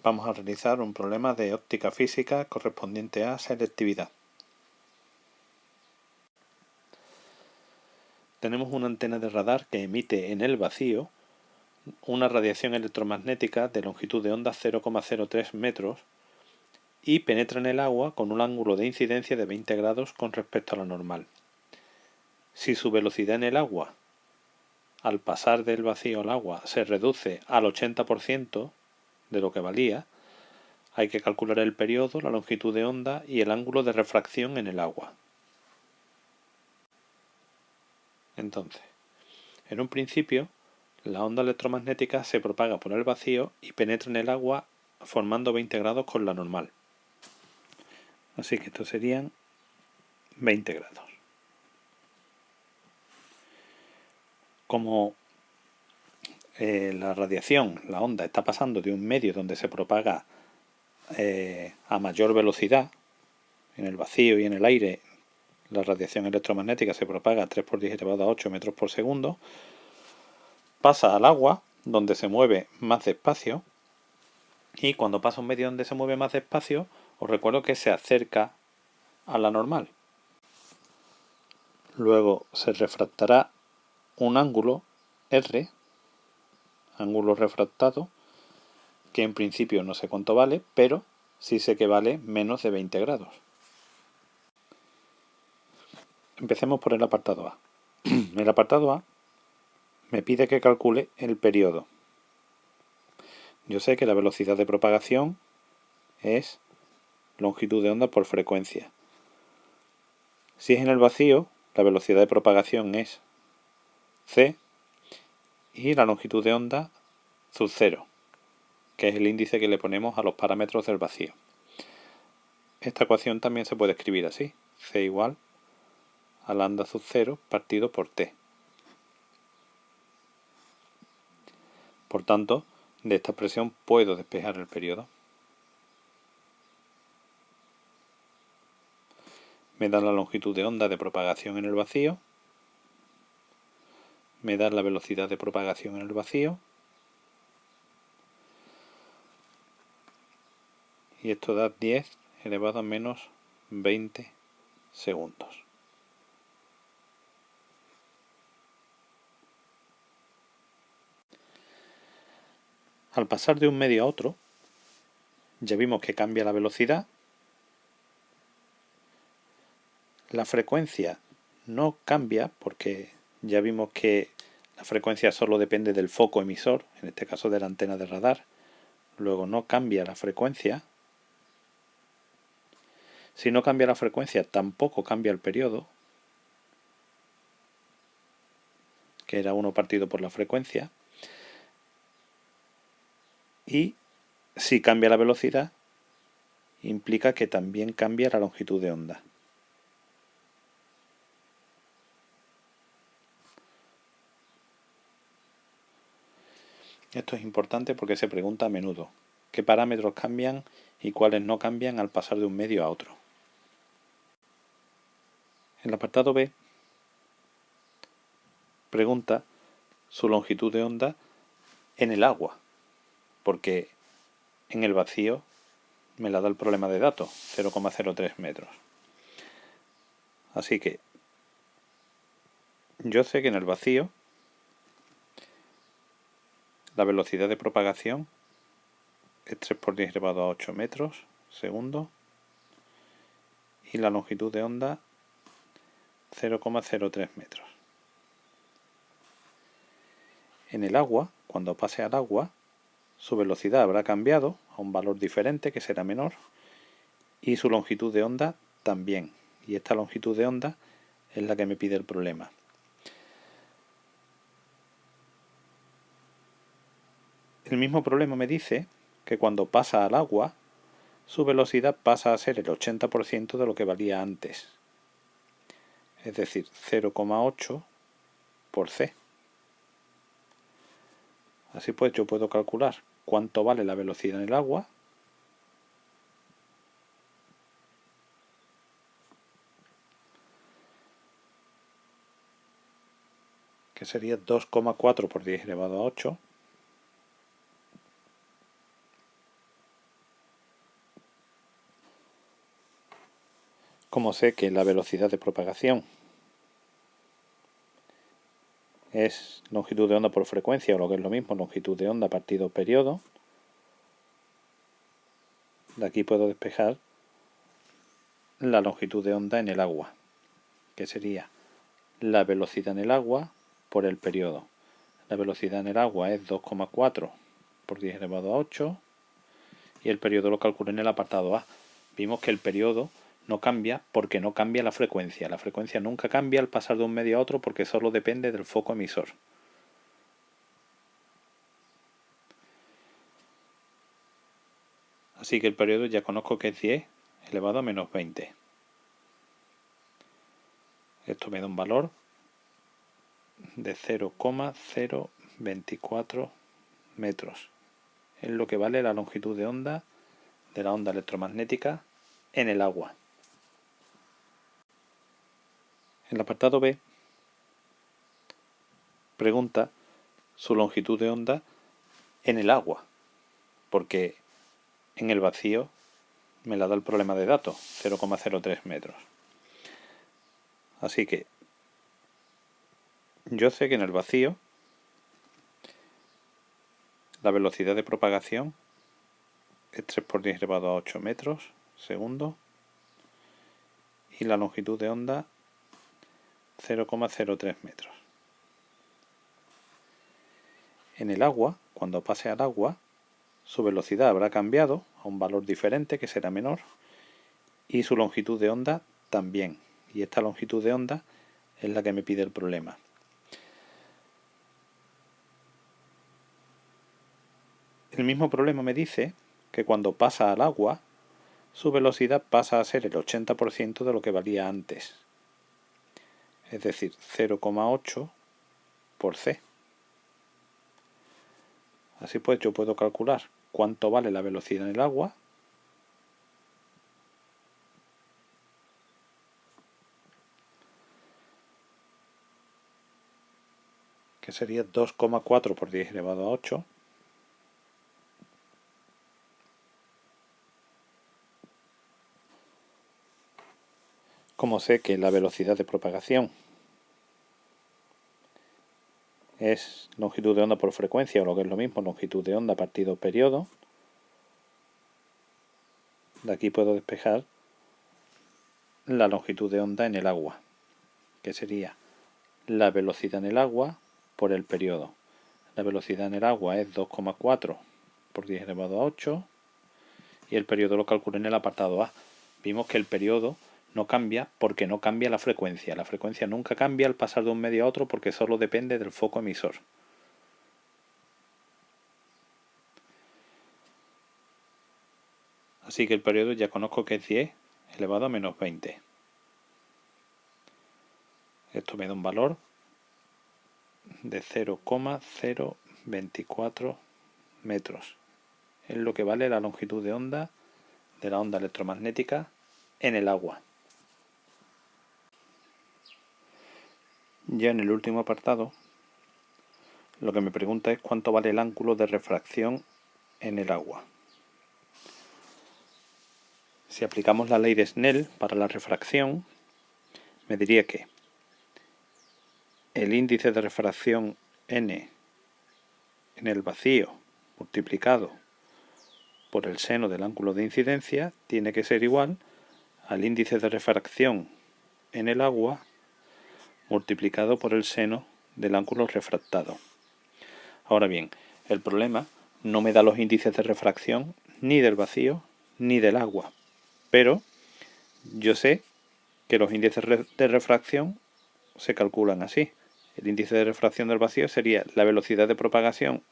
Vamos a realizar un problema de óptica física correspondiente a selectividad. Tenemos una antena de radar que emite en el vacío una radiación electromagnética de longitud de onda 0,03 metros y penetra en el agua con un ángulo de incidencia de 20 grados con respecto a lo normal. Si su velocidad en el agua, al pasar del vacío al agua, se reduce al 80% de lo que valía, hay que calcular el periodo, la longitud de onda y el ángulo de refracción en el agua. Entonces, en un principio, la onda electromagnética se propaga por el vacío y penetra en el agua formando 20 grados con la normal. Así que estos serían 20 grados. Como la radiación, la onda, está pasando de un medio donde se propaga a mayor velocidad, en el vacío y en el aire, la radiación electromagnética se propaga a 3 por 10 elevado a 8 metros por segundo, pasa al agua, donde se mueve más despacio, y cuando pasa un medio donde se mueve más despacio, os recuerdo que se acerca a la normal. Luego se refractará un ángulo R, ángulo refractado, que en principio no sé cuánto vale, pero sí sé que vale menos de 20 grados. Empecemos por el apartado A. El apartado A me pide que calcule el periodo. Yo sé que la velocidad de propagación es longitud de onda por frecuencia. Si es en el vacío, la velocidad de propagación es c y la longitud de onda sub 0, que es el índice que le ponemos a los parámetros del vacío. Esta ecuación también se puede escribir así: c igual a lambda sub 0 partido por t. Por tanto, de esta expresión puedo despejar el periodo. Me da la longitud de onda de propagación en el vacío, me da la velocidad de propagación en el vacío, y esto da 10 elevado a menos 20 segundos. Al pasar de un medio a otro, ya vimos que cambia la velocidad. La frecuencia no cambia porque ya vimos que la frecuencia solo depende del foco emisor, en este caso de la antena de radar. Luego no cambia la frecuencia. Si no cambia la frecuencia, tampoco cambia el periodo, que era 1 partido por la frecuencia. Y si cambia la velocidad, implica que también cambia la longitud de onda. Esto es importante porque se pregunta a menudo qué parámetros cambian y cuáles no cambian al pasar de un medio a otro. El apartado B pregunta su longitud de onda en el agua, porque en el vacío me la da el problema de datos, 0,03 metros. Así que yo sé que en el vacío la velocidad de propagación es 3 por 10 elevado a 8 metros segundo y la longitud de onda 0,03 metros. En el agua, cuando pase al agua, su velocidad habrá cambiado a un valor diferente que será menor y su longitud de onda también. Y esta longitud de onda es la que me pide el problema. El mismo problema me dice que cuando pasa al agua, su velocidad pasa a ser el 80% de lo que valía antes. Es decir, 0,8 por c. Así pues yo puedo calcular cuánto vale la velocidad en el agua, que sería 2,4 por 10 elevado a 8, Como sé que la velocidad de propagación es longitud de onda por frecuencia, o lo que es lo mismo, longitud de onda partido periodo, de aquí puedo despejar la longitud de onda en el agua, que sería la velocidad en el agua por el periodo. La velocidad en el agua es 2,4 por 10 elevado a 8 y el periodo lo calculé en el apartado A. Vimos que el periodo no cambia porque no cambia la frecuencia. La frecuencia nunca cambia al pasar de un medio a otro porque solo depende del foco emisor. Así que el periodo ya conozco que es 10 elevado a menos 20. Esto me da un valor de 0,024 metros. Es lo que vale la longitud de onda de la onda electromagnética en el agua. El apartado B pregunta su longitud de onda en el agua, porque en el vacío me la da el problema de datos, 0,03 metros. Así que yo sé que en el vacío la velocidad de propagación es 3 por 10 elevado a 8 metros segundo y la longitud de onda 0,03 metros. En el agua, cuando pase al agua, su velocidad habrá cambiado a un valor diferente que será menor y su longitud de onda también. Y esta longitud de onda es la que me pide el problema. El mismo problema me dice que cuando pasa al agua, su velocidad pasa a ser el 80% de lo que valía antes. Es decir, 0,8 por c. Así pues yo puedo calcular cuánto vale la velocidad en el agua que sería 2,4 por 10 elevado a 8 como sé que la velocidad de propagación es longitud de onda por frecuencia, o lo que es lo mismo, longitud de onda partido periodo, de aquí puedo despejar la longitud de onda en el agua, que sería la velocidad en el agua por el periodo. La velocidad en el agua es 2,4 por 10 elevado a 8 y el periodo lo calculé en el apartado A. Vimos que el periodo no cambia porque no cambia la frecuencia. La frecuencia nunca cambia al pasar de un medio a otro porque solo depende del foco emisor. Así que el periodo ya conozco que es 10 elevado a menos 20. Esto me da un valor de 0,024 metros. Es lo que vale la longitud de onda de la onda electromagnética en el agua. Ya en el último apartado, lo que me pregunta es cuánto vale el ángulo de refracción en el agua. Si aplicamos la ley de Snell para la refracción, me diría que el índice de refracción n en el vacío multiplicado por el seno del ángulo de incidencia tiene que ser igual al índice de refracción en el agua multiplicado por el seno del ángulo refractado. Ahora bien, el problema no me da los índices de refracción ni del vacío ni del agua, pero yo sé que los índices de refracción se calculan así. El índice de refracción del vacío sería la velocidad de propagación,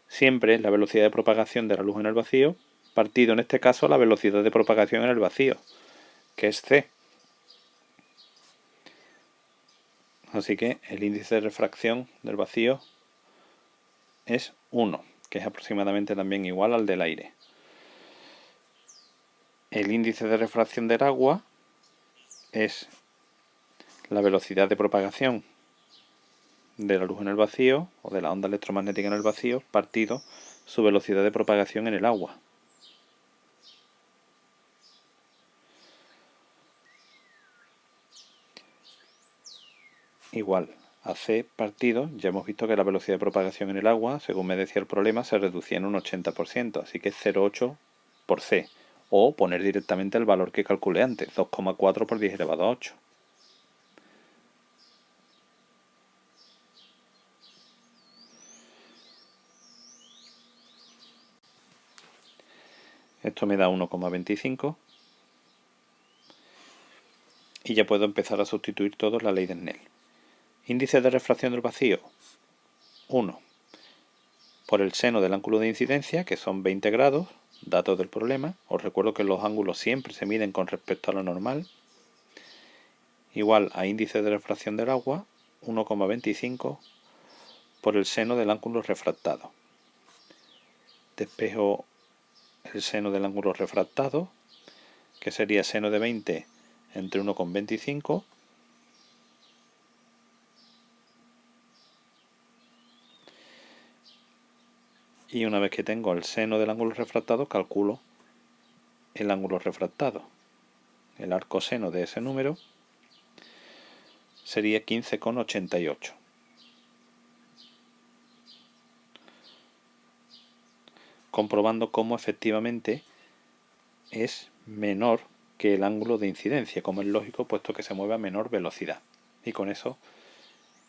siempre la velocidad de propagación de la luz en el vacío, partido en este caso la velocidad de propagación en el vacío, que es c. Así que el índice de refracción del vacío es 1, que es aproximadamente también igual al del aire. El índice de refracción del agua es la velocidad de propagación de la luz en el vacío, o de la onda electromagnética en el vacío, partido su velocidad de propagación en el agua. igual a c partido. Ya hemos visto que la velocidad de propagación en el agua, según me decía el problema, se reducía en un 80%, así que es 0,8 por c. O poner directamente el valor que calculé antes, 2,4 por 10 elevado a 8. Esto me da 1,25. Y ya puedo empezar a sustituir todo en la ley de Snell. Índice de refracción del vacío, 1 por el seno del ángulo de incidencia, que son 20 grados, datos del problema. Os recuerdo que los ángulos siempre se miden con respecto a lo normal. Igual a índice de refracción del agua, 1,25 por el seno del ángulo refractado. Despejo el seno del ángulo refractado, que sería seno de 20 entre 1,25. Y una vez que tengo el seno del ángulo refractado, calculo el ángulo refractado. El arcoseno de ese número sería 15,88. Comprobando cómo efectivamente es menor que el ángulo de incidencia, como es lógico, puesto que se mueve a menor velocidad. Y con eso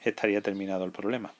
estaría terminado el problema.